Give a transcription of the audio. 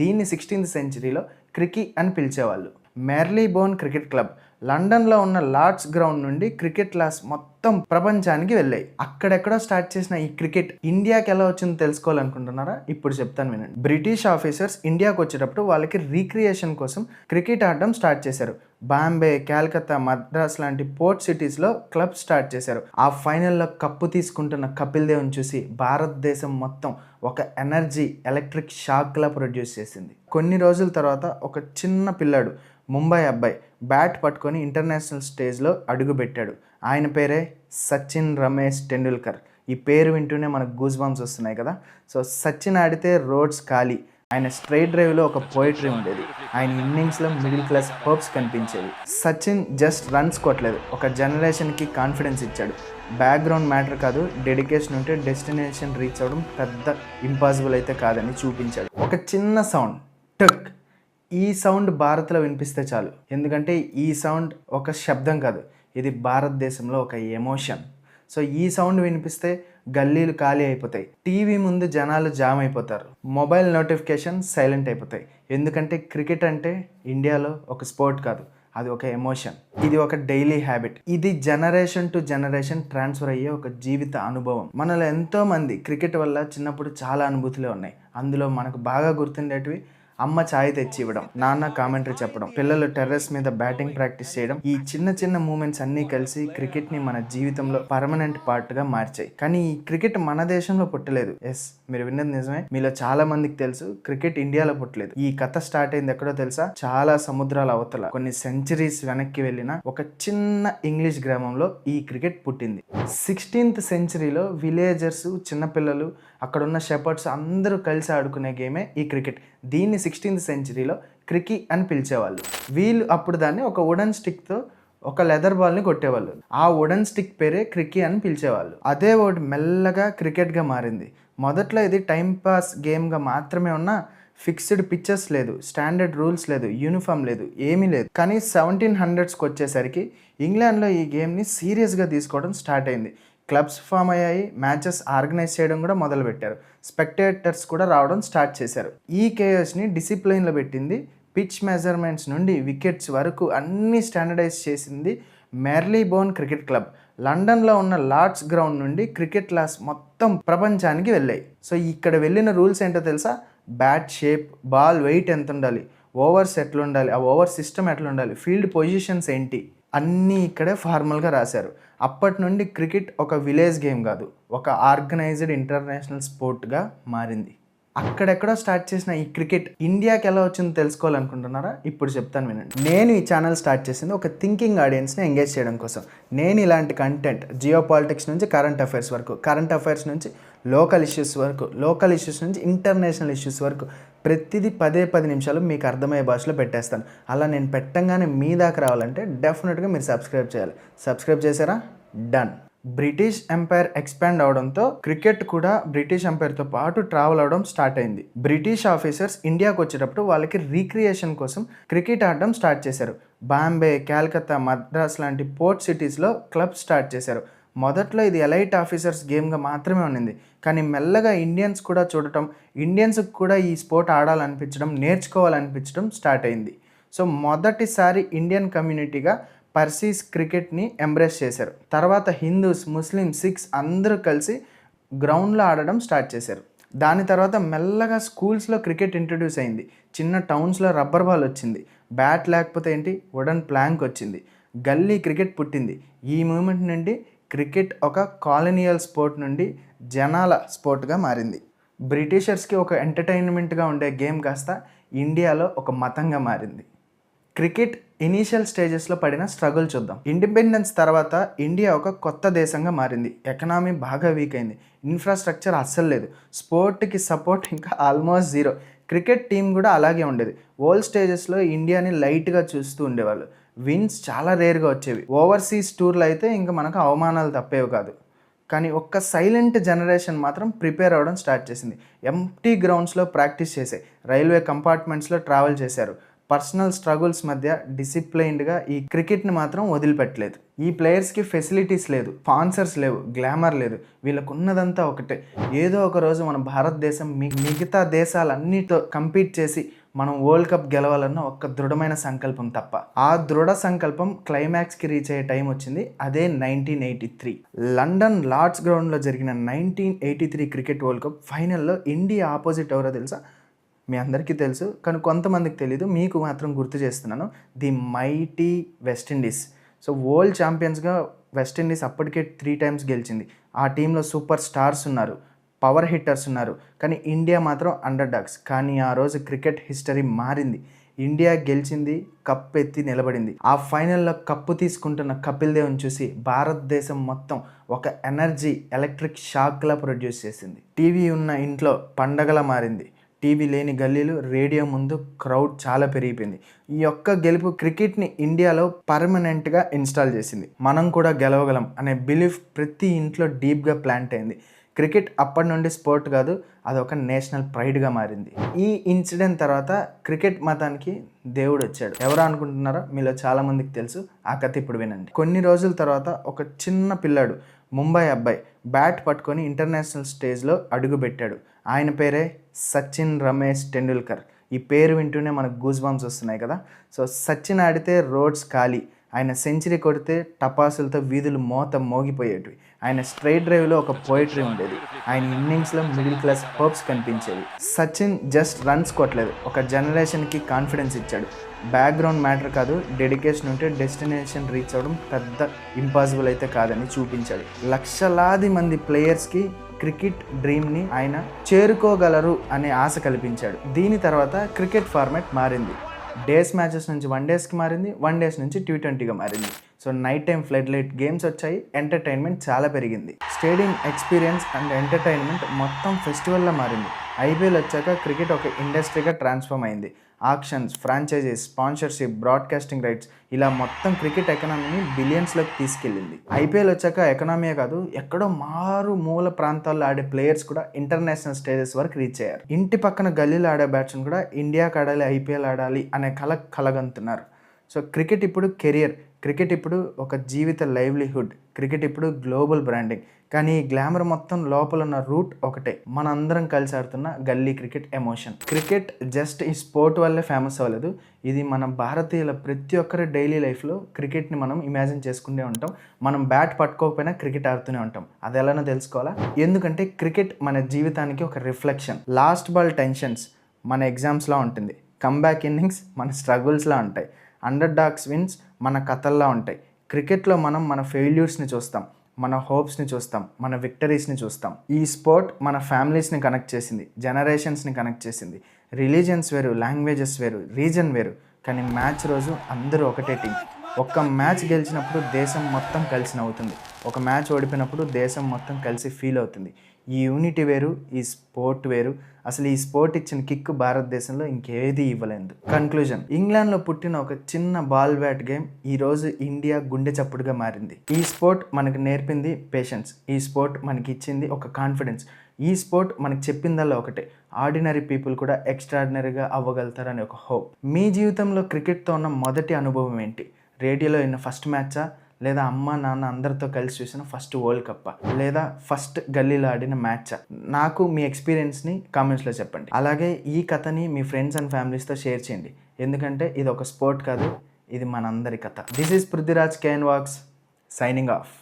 దీన్ని 16th సెంచరీలో క్రికీ అని పిలిచేవాళ్ళు. మెర్లీబోర్న్ cricket club లండన్లో ఉన్న లార్డ్స్ గ్రౌండ్ నుండి క్రికెట్ క్లాస్ మొత్తం ప్రపంచానికి వెళ్ళాయి. అక్కడెక్కడో స్టార్ట్ చేసిన ఈ క్రికెట్ ఇండియాకి ఎలా వచ్చిందో తెలుసుకోవాలనుకుంటున్నారా? ఇప్పుడు చెప్తాను వినండి. బ్రిటిష్ ఆఫీసర్స్ ఇండియాకి వచ్చేటప్పుడు వాళ్ళకి రీక్రియేషన్ కోసం క్రికెట్ ఆడడం స్టార్ట్ చేశారు. బాంబే, కలకత్తా, మద్రాస్ లాంటి పోర్ట్ సిటీస్లో క్లబ్ స్టార్ట్ చేశారు. ఆ ఫైనల్లో కప్పు తీసుకుంటున్న కపిల్ దేవ్ని చూసి భారతదేశం మొత్తం ఒక ఎనర్జీ ఎలక్ట్రిక్ షాక్లా ప్రొడ్యూస్ చేసింది. కొన్ని రోజుల తర్వాత ఒక చిన్న పిల్లాడు, ముంబై అబ్బాయి, బ్యాట్ పట్టుకొని ఇంటర్నేషనల్ స్టేజ్లో అడుగుపెట్టాడు. ఆయన పేరే సచిన్ రమేష్ టెండూల్కర్. ఈ పేరు వింటూనే మనకు గూస్ బంప్స్ వస్తున్నాయి కదా. సో సచిన్ ఆడితే రోడ్స్ ఖాళీ. ఆయన స్ట్రైట్ డ్రైవ్లో ఒక పోయిటరీ ఉండేది. ఆయన ఇన్నింగ్స్లో మిడిల్ క్లాస్ హోప్స్ కనిపించేవి. సచిన్ జస్ట్ రన్స్ కొట్టలేదు, ఒక జనరేషన్కి కాన్ఫిడెన్స్ ఇచ్చాడు. బ్యాక్గ్రౌండ్ మ్యాటర్ కాదు, డెడికేషన్ ఉంటే డెస్టినేషన్ రీచ్ అవ్వడం పెద్ద ఇంపాసిబుల్ అయితే కాదని చూపించాడు. ఒక చిన్న సౌండ్, టక్, ఈ సౌండ్ భారత్లో వినిపిస్తే చాలు. ఎందుకంటే ఈ సౌండ్ ఒక శబ్దం కాదు, ఇది భారతదేశంలో ఒక ఎమోషన్. సో ఈ సౌండ్ వినిపిస్తే గల్లీలు ఖాళీ అయిపోతాయి, టీవీ ముందు జనాలు జామ్ అయిపోతారు, మొబైల్ నోటిఫికేషన్ సైలెంట్ అయిపోతాయి. ఎందుకంటే క్రికెట్ అంటే ఇండియాలో ఒక స్పోర్ట్ కాదు, అది ఒక ఎమోషన్. ఇది ఒక డైలీ హ్యాబిట్. ఇది జనరేషన్ టు జనరేషన్ ట్రాన్స్ఫర్ అయ్యే ఒక జీవిత అనుభవం. మనలో ఎంతోమంది క్రికెట్ వల్ల చిన్నప్పుడు చాలా అనుభూతులే ఉన్నాయి. అందులో మనకు బాగా గుర్తుండేటివి అమ్మ ఛాయ్ తెచ్చి ఇవ్వడం, నాన్న కామెంటరీ చెప్పడం, పిల్లలు టెర్రస్ మీద బ్యాటింగ్ ప్రాక్టీస్ చేయడం. ఈ చిన్న చిన్న మూమెంట్స్ అన్నీ కలిసి క్రికెట్ని మన జీవితంలో పర్మనెంట్ పార్ట్గా మార్చాయి. కానీ ఈ క్రికెట్ మన దేశంలో పుట్టలేదు. ఎస్, మీరు విన్నది నిజమే. మీలో చాలా మందికి తెలుసు క్రికెట్ ఇండియాలో పుట్టలేదు. ఈ కథ స్టార్ట్ అయింది ఎక్కడో తెలుసా? చాలా సముద్రాల అవతల, కొన్ని సెంచరీస్ వెనక్కి వెళ్ళిన ఒక చిన్న ఇంగ్లీష్ గ్రామంలో ఈ క్రికెట్ పుట్టింది. 16th సెంచరీలో విలేజర్స్, చిన్నపిల్లలు, అక్కడున్న షెపర్డ్స్ అందరూ కలిసి ఆడుకునే గేమే ఈ క్రికెట్. దీన్ని 16th సెంచరీలో క్రికీ అని పిలిచేవాళ్ళు. వీళ్ళు అప్పుడు దాన్ని ఒక వుడెన్ స్టిక్తో ఒక లెదర్ బాల్ని కొట్టేవాళ్ళు. ఆ వుడెన్ స్టిక్ పేరే క్రికీ అని పిలిచేవాళ్ళు. అదే వర్డ్ మెల్లగా క్రికెట్గా మారింది. మొదట్లో ఇది టైంపాస్ గేమ్గా మాత్రమే ఉన్న, ఫిక్స్డ్ పిచ్చెస్ లేదు, స్టాండర్డ్ రూల్స్ లేదు, యూనిఫామ్ లేదు, ఏమీ లేదు. కానీ 1700స్కి వచ్చేసరికి ఇంగ్లాండ్లో ఈ గేమ్ని సీరియస్గా తీసుకోవడం స్టార్ట్ అయింది. క్లబ్స్ ఫామ్ అయ్యాయి, మ్యాచెస్ ఆర్గనైజ్ చేయడం కూడా మొదలుపెట్టారు, స్పెక్టేటర్స్ కూడా రావడం స్టార్ట్ చేశారు. ఈ కేఎస్ని డిసిప్లైన్లో పెట్టింది. పిచ్ మెజర్మెంట్స్ నుండి వికెట్స్ వరకు అన్నీ స్టాండర్డైజ్ చేసింది మెర్లీబోర్న్ క్రికెట్ క్లబ్. లండన్లో ఉన్న లార్డ్స్ గ్రౌండ్ నుండి క్రికెట్ క్లాస్ మొత్తం ప్రపంచానికి వెళ్ళాయి. సో ఇక్కడ వెళ్ళిన రూల్స్ ఏంటో తెలుసా? బ్యాట్ షేప్, బాల్ వెయిట్ ఎంత ఉండాలి, ఓవర్స్ ఎట్లా ఉండాలి, ఆ ఓవర్ సిస్టమ్ ఎట్లా ఉండాలి, ఫీల్డ్ పొజిషన్స్ ఏంటి, అన్నీ ఇక్కడే ఫార్మల్గా రాశారు. అప్పటి నుండి క్రికెట్ ఒక విలేజ్ గేమ్ కాదు, ఒక ఆర్గనైజ్డ్ ఇంటర్నేషనల్ స్పోర్ట్గా మారింది. అక్కడెక్కడో స్టార్ట్ చేసిన ఈ క్రికెట్ ఇండియాకి ఎలా వచ్చిందో తెలుసుకోవాలనుకుంటున్నారా? ఇప్పుడు చెప్తాను వినండి. నేను ఈ ఛానల్ స్టార్ట్ చేసింది ఒక థింకింగ్ ఆడియన్స్ని ఎంగేజ్ చేయడం కోసం. నేను ఇలాంటి కంటెంట్, జియో పాలిటిక్స్ నుంచి కరెంట్ అఫైర్స్ వరకు, కరెంట్ అఫైర్స్ నుంచి లోకల్ ఇష్యూస్ వరకు, లోకల్ ఇష్యూస్ నుంచి ఇంటర్నేషనల్ ఇష్యూస్ వరకు ప్రతిదీ 10 నిమిషాలు మీకు అర్థమయ్యే భాషలో పెట్టేస్తాను. అలా నేను పెట్టంగానే మీ దాకా రావాలంటే డెఫినెట్గా మీరు సబ్స్క్రైబ్ చేయాలి. సబ్స్క్రైబ్ చేశారా? డన్. బ్రిటిష్ ఎంపైర్ ఎక్స్పాండ్ అవడంతో క్రికెట్ కూడా బ్రిటిష్ ఎంపైర్తో పాటు ట్రావెల్ అవడం స్టార్ట్ అయింది. బ్రిటిష్ ఆఫీసర్స్ ఇండియాకి వచ్చేటప్పుడు వాళ్ళకి రీక్రియేషన్ కోసం క్రికెట్ ఆడడం స్టార్ట్ చేశారు. బాంబే, కలకత్తా, మద్రాస్ లాంటి పోర్ట్ సిటీస్లో క్లబ్ స్టార్ట్ చేశారు. మొదట్లో ఇది ఎలైట్ ఆఫీసర్స్ గేమ్గా మాత్రమే ఉండింది. కానీ మెల్లగా ఇండియన్స్ కూడా చూడటం, ఇండియన్స్కి కూడా ఈ స్పోర్ట్ ఆడాలనిపించడం, నేర్చుకోవాలనిపించడం స్టార్ట్ అయింది. సో మొదటిసారి ఇండియన్ కమ్యూనిటీగా పర్సీస్ క్రికెట్ని ఎంబ్రేస్ చేశారు. తర్వాత హిందూస్, ముస్లిం, సిఖ్స్ అందరూ కలిసి గ్రౌండ్లో ఆడడం స్టార్ట్ చేశారు. దాని తర్వాత మెల్లగా స్కూల్స్లో క్రికెట్ ఇంట్రడ్యూస్ అయింది. చిన్న టౌన్స్లో రబ్బర్ బాల్ వచ్చింది, బ్యాట్ లేకపోతే ఏంటి వుడెన్ ప్లాంక్ వచ్చింది, గల్లీ క్రికెట్ పుట్టింది. ఈ మూమెంట్ నుండి క్రికెట్ ఒక కాలనియల్ స్పోర్ట్ నుండి జనాల స్పోర్ట్గా మారింది. బ్రిటిషర్స్కి ఒక ఎంటర్టైన్మెంట్గా ఉండే గేమ్ కాస్త ఇండియాలో ఒక మతంగా మారింది. క్రికెట్ ఇనీషియల్ స్టేజెస్లో పడిన స్ట్రగుల్ చూద్దాం. ఇండిపెండెన్స్ తర్వాత ఇండియా ఒక కొత్త దేశంగా మారింది. ఎకనామీ బాగా వీక్ అయింది, ఇన్ఫ్రాస్ట్రక్చర్ అస్సలు లేదు, స్పోర్ట్కి సపోర్ట్ ఇంకా ఆల్మోస్ట్ జీరో. క్రికెట్ టీం కూడా అలాగే ఉండేది. వరల్డ్ స్టేజెస్లో ఇండియాని లైట్గా చూస్తూ ఉండేవాళ్ళు. విన్స్ చాలా రేర్గా వచ్చేవి. ఓవర్సీస్ టూర్లు అయితే ఇంకా మనకు అవమానాలు తప్పేవి కాదు. కానీ ఒక్క సైలెంట్ జనరేషన్ మాత్రం ప్రిపేర్ అవ్వడం స్టార్ట్ చేసింది. ఎంప్టీ గ్రౌండ్స్లో ప్రాక్టీస్ చేసే, రైల్వే కంపార్ట్మెంట్స్లో ట్రావెల్ చేశారు, పర్సనల్ స్ట్రగుల్స్ మధ్య డిసిప్లైన్డ్గా ఈ క్రికెట్ని మాత్రం వదిలిపెట్టలేదు. ఈ ప్లేయర్స్కి ఫెసిలిటీస్ లేదు, స్పాన్సర్స్ లేవు, గ్లామర్ లేదు, వీళ్ళకు ఉన్నదంతా ఒకటే, ఏదో ఒక రోజు మన భారతదేశం మిగతా దేశాలన్నిటితో కంపీట్ చేసి మనం వరల్డ్ కప్ గెలవాలన్న ఒక దృఢమైన సంకల్పం తప్ప. ఆ దృఢ సంకల్పం క్లైమాక్స్కి రీచ్ అయ్యే టైం వచ్చింది. అదే 1983 లండన్ లార్డ్స్ గ్రౌండ్లో జరిగిన 1983 క్రికెట్ వరల్డ్ కప్ ఫైనల్లో ఇండియా ఆపోజిట్ ఎవరో తెలుసా? మీ అందరికీ తెలుసు, కానీ కొంతమందికి తెలీదు. మీకు మాత్రం గుర్తు చేస్తున్నాను. The mighty West Indies. So world ఛాంపియన్స్గా వెస్టిండీస్ అప్పటికే 3 times గెలిచింది. ఆ టీంలో సూపర్ స్టార్స్ ఉన్నారు, పవర్ హిట్టర్స్ ఉన్నారు, కానీ ఇండియా మాత్రం అండర్ డాగ్స్. కానీ ఆ రోజు క్రికెట్ హిస్టరీ మారింది. ఇండియా గెలిచింది, కప్ ఎత్తి నిలబడింది. ఆ ఫైనల్లో కప్పు తీసుకుంటున్న కపిల్ దేవ్ని చూసి భారతదేశం మొత్తం ఒక ఎనర్జీ ఎలక్ట్రిక్ షాక్లా ప్రొడ్యూస్ చేసింది. టీవీ ఉన్న ఇంట్లో పండగలా మారింది. టీవీ లేని గల్లీలు, రేడియో ముందు క్రౌడ్ చాలా పెరిగిపోయింది. ఈ యొక్క గెలుపు క్రికెట్ని ఇండియాలో పర్మనెంట్గా ఇన్స్టాల్ చేసింది. మనం కూడా గెలవగలం అనే బిలీఫ్ ప్రతి ఇంట్లో డీప్గా ప్లాంట్ అయింది. క్రికెట్ అప్పటి నుండి స్పోర్ట్ కాదు, అదొక నేషనల్ ప్రైడ్గా మారింది. ఈ ఇన్సిడెంట్ తర్వాత క్రికెట్ మతానికి దేవుడు వచ్చాడు. ఎవరు అనుకుంటున్నారో మీలో చాలామందికి తెలుసు. ఆ కథ ఇప్పుడు వినండి. కొన్ని రోజుల తర్వాత ఒక చిన్న పిల్లాడు, ముంబై అబ్బాయి, బ్యాట్ పట్టుకొని ఇంటర్నేషనల్ స్టేజ్లో అడుగుపెట్టాడు. ఆయన పేరే సచిన్ రమేష్ టెండూల్కర్. ఈ పేరు వింటూనే మనకు గూస్ బంప్స్ వస్తున్నాయి కదా. సో సచిన్ ఆడితే రోడ్స్ ఖాళీ, ఆయన సెంచరీ కొడితే టపాసులతో వీధులు మోగిపోయేటివి. ఆయన స్ట్రైట్ డ్రైవ్లో ఒక పోయిటరీ ఉండేది. ఆయన ఇన్నింగ్స్లో మిడిల్ క్లాస్ హోప్స్ కనిపించేవి. సచిన్ జస్ట్ రన్స్ కొట్టలేదు, ఒక జనరేషన్కి కాన్ఫిడెన్స్ ఇచ్చాడు. బ్యాక్గ్రౌండ్ మ్యాటర్ కాదు, డెడికేషన్ ఉంటే డెస్టినేషన్ రీచ్ అవ్వడం పెద్ద ఇంపాసిబుల్ అయితే కాదని చూపించాడు. లక్షలాది మంది ప్లేయర్స్కి క్రికెట్ డ్రీమ్ని ఆయన చేరుకోగలరు అనే ఆశ కల్పించాడు. దీని తర్వాత క్రికెట్ ఫార్మాట్ మారింది. డేస్ మ్యాచెస్ నుంచి 1 daysకి మారింది, 1 days నుంచి T20గా మారింది. So night time flood light games వచ్చాయి, ఎంటర్టైన్మెంట్ చాలా పెరిగింది. స్టేడియం ఎక్స్పీరియన్స్ అండ్ ఎంటర్టైన్మెంట్ మొత్తం ఫెస్టివల్లా మారింది. IPL వచ్చాక క్రికెట్ ఒక ఇండస్ట్రీగా ట్రాన్స్ఫార్మ్ అయింది. Auctions, franchises, sponsorship, broadcasting rights, ఇలా మొత్తం క్రికెట్ ఎకనామీని బిలియన్స్లోకి తీసుకెళ్ళింది. IPL వచ్చాక ఎకనామీయే కాదు, ఎక్కడో మూల ప్రాంతాల్లో ఆడే ప్లేయర్స్ కూడా ఇంటర్నేషనల్ స్టేజెస్ వరకు రీచ్ అయ్యారు. ఇంటి పక్కన గల్లీలో ఆడే బ్యాట్స్మెన్ కూడా ఇండియాకి ఆడాలి, IPL ఆడాలి అనే కలగంటున్నారు. సో క్రికెట్ ఇప్పుడు కెరియర్, క్రికెట్ ఇప్పుడు ఒక జీవిత లైవ్లీహుడ్, క్రికెట్ ఇప్పుడు గ్లోబల్ బ్రాండింగ్. కానీ ఈ గ్లామర్ మొత్తం లోపల ఉన్న రూట్ ఒకటే, మనందరం కలిసి ఆడుతున్న గల్లీ క్రికెట్ ఎమోషన్. క్రికెట్ జస్ట్ ఈ స్పోర్ట్ వల్లే ఫేమస్ అవ్వలేదు, ఇది మన భారతీయుల ప్రతి ఒక్కరి డైలీ లైఫ్లో క్రికెట్ని మనం ఇమాజిన్ చేసుకుంటూ ఉంటాం. మనం బ్యాట్ పట్టుకోకపోయినా క్రికెట్ ఆడుతూనే ఉంటాం. అది ఎలానో తెలుసుకోవాలా? ఎందుకంటే క్రికెట్ మన జీవితానికి ఒక రిఫ్లెక్షన్. లాస్ట్ బాల్ టెన్షన్స్ మన ఎగ్జామ్స్లా ఉంటుంది, కమ్బ్యాక్ ఇన్నింగ్స్ మన స్ట్రగుల్స్లా ఉంటాయి, అండర్ డాగ్స్ విన్స్ మన కథల్లా ఉంటాయి. క్రికెట్లో మనం మన ఫెయిల్యూర్స్ని చూస్తాం, మన హోప్స్ని చూస్తాం, మన విక్టరీస్ని చూస్తాం. ఈ స్పోర్ట్ మన ఫ్యామిలీస్ని కనెక్ట్ చేసింది, జనరేషన్స్ని కనెక్ట్ చేసింది. రిలీజియన్స్ వేరు, లాంగ్వేజెస్ వేరు, రీజన్ వేరు, కానీ మ్యాచ్ రోజు అందరూ ఒకటే టీం. ఒక్క మ్యాచ్ గెలిచినప్పుడు దేశం మొత్తం కలిసి నవ్వుతుంది, ఒక మ్యాచ్ ఓడిపోయినప్పుడు దేశం మొత్తం కలిసి ఫీల్ అవుతుంది. ఈ యూనిటీ వేరు, ఈ స్పోర్ట్ వేరు. అసలు ఈ స్పోర్ట్ ఇచ్చిన కిక్ భారతదేశంలో ఇంకేది ఇవ్వలేదు. కన్క్లూజన్: ఇంగ్లాండ్లో పుట్టిన ఒక చిన్న బాల్ బ్యాట్ గేమ్ ఈరోజు ఇండియా గుండె చప్పుడుగా మారింది. ఈ స్పోర్ట్ మనకు నేర్పింది పేషెన్స్, ఈ స్పోర్ట్ మనకి ఇచ్చింది ఒక కాన్ఫిడెన్స్. ఈ స్పోర్ట్ మనకు చెప్పిందల్లా ఒకటే, ఆర్డినరీ పీపుల్ కూడా ఎక్స్ట్రాడినరీగా అవ్వగలుగుతారని ఒక హోప్. మీ జీవితంలో క్రికెట్తో ఉన్న మొదటి అనుభవం ఏంటి? రేడియోలో విన్న ఫస్ట్ మ్యాచా, లేదా అమ్మ నాన్న అందరితో కలిసి చూసిన ఫస్ట్ వరల్డ్ కప్పా, లేదా ఫస్ట్ గల్లీలో ఆడిన మ్యాచా? నాకు మీ ఎక్స్పీరియన్స్ని కామెంట్స్లో చెప్పండి. అలాగే ఈ కథని మీ ఫ్రెండ్స్ అండ్ ఫ్యామిలీస్తో షేర్ చేయండి, ఎందుకంటే ఇది ఒక స్పోర్ట్ కాదు, ఇది మనందరి కథ. This is Prithviraj Cane Walks signing of.